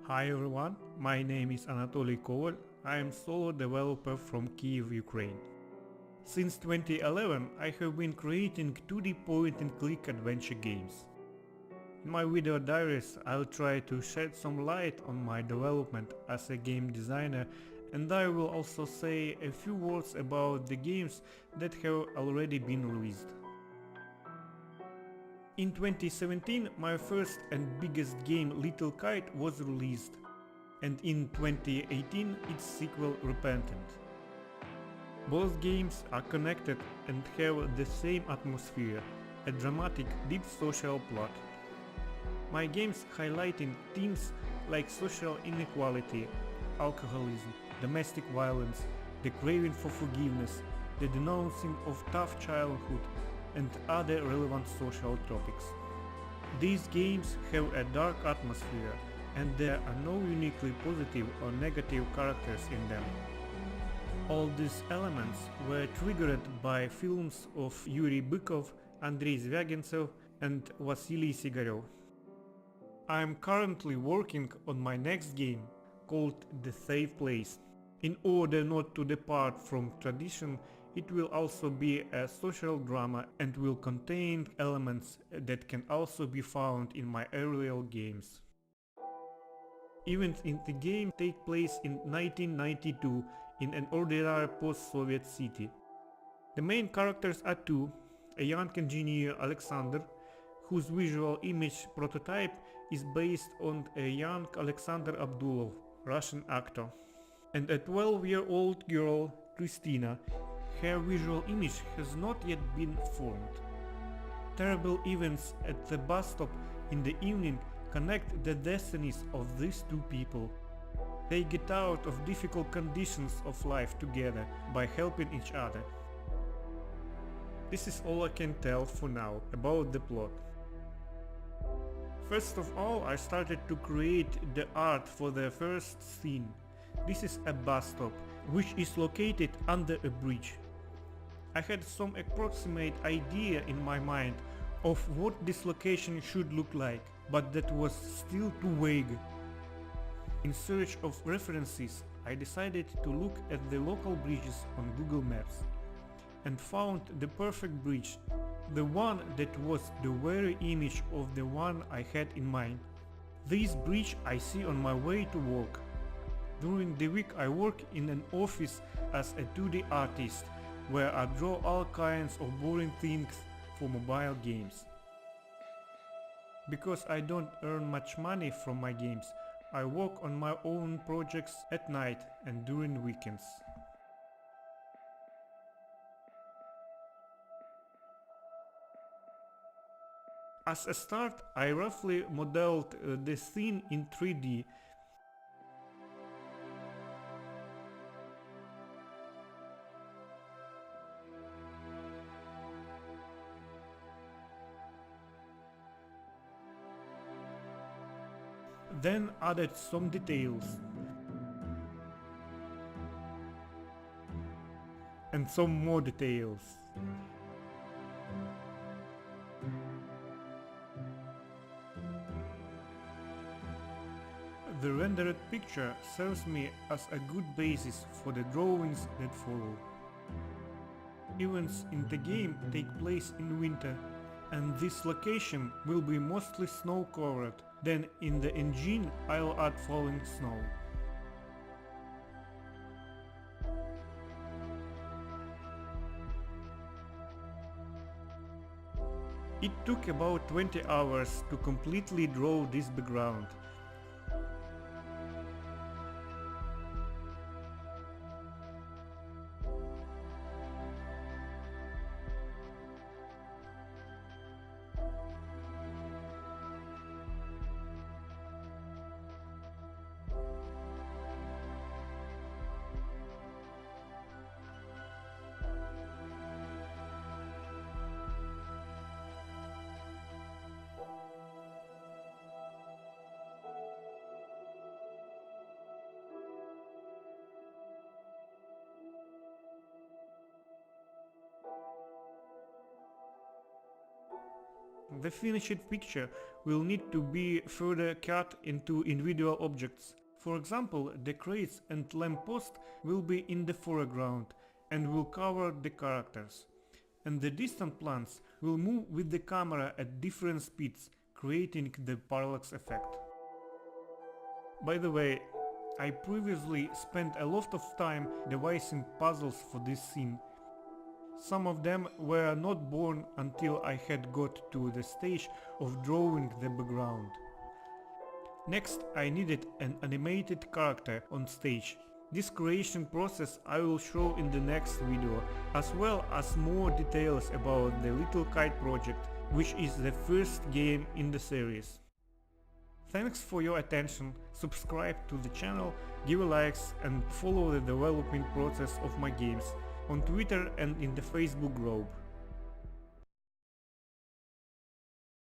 Hi everyone, my name is Anatolii Koval. I am solo developer from Kyiv, Ukraine. Since 2011 I have been creating 2D point-and-click adventure games. In my video diaries I'll try to shed some light on my development as a game designer, and I will also say a few words about the games that have already been released. In 2017 my first and biggest game Little Kite was released, and in 2018 its sequel Repentant. Both games are connected and have the same atmosphere, a dramatic, deep social plot. My games highlighting themes like social inequality, alcoholism, domestic violence, the craving for forgiveness, the denouncing of tough childhood, and other relevant social topics. These games have a dark atmosphere, and there are no uniquely positive or negative characters in them. All these elements were triggered by films of Yuri Bykov, Andrei Zvyagintsov and Vasily Sigarev. I am currently working on my next game, called The Safe Place. In order not to depart from tradition, it will also be a social drama and will contain elements that can also be found in my earlier games. Events in the game take place in 1992 in an ordinary post-Soviet city. The main characters are two: a young engineer Alexander, whose visual image prototype is based on a young Alexander Abdulov, Russian actor, and a 12-year-old girl, Kristina. Her visual image has not yet been formed. Terrible events at the bus stop in the evening connect the destinies of these two people. They get out of difficult conditions of life together by helping each other. This is all I can tell for now about the plot. First of all, I started to create the art for the first scene. This is a bus stop, which is located under a bridge. I had some approximate idea in my mind of what this location should look like, but that was still too vague. In search of references, I decided to look at the local bridges on Google Maps and found the perfect bridge, the one that was the very image of the one I had in mind. This bridge I see on my way to work. During the week I work in an office as a 2D artist, where I draw all kinds of boring things for mobile games. Because I don't earn much money from my games, I work on my own projects at night and during weekends. As a start, I roughly modeled the scene in 3D. Then added some details and some more details. The rendered picture serves me as a good basis for the drawings that follow. Events in the game take place in winter, and this location will be mostly snow covered. Then in the engine I'll add falling snow. It took about 20 hours to completely draw this background. The finished picture will need to be further cut into individual objects. For example, the crates and lamppost will be in the foreground and will cover the characters. And the distant plants will move with the camera at different speeds, creating the parallax effect. By the way, I previously spent a lot of time devising puzzles for this scene. Some of them were not born until I had got to the stage of drawing the background. Next, I needed an animated character on stage. This creation process I will show in the next video, as well as more details about the Little Kite project, which is the first game in the series. Thanks for your attention, subscribe to the channel, give a likes and follow the development process of my games on Twitter and in the Facebook group.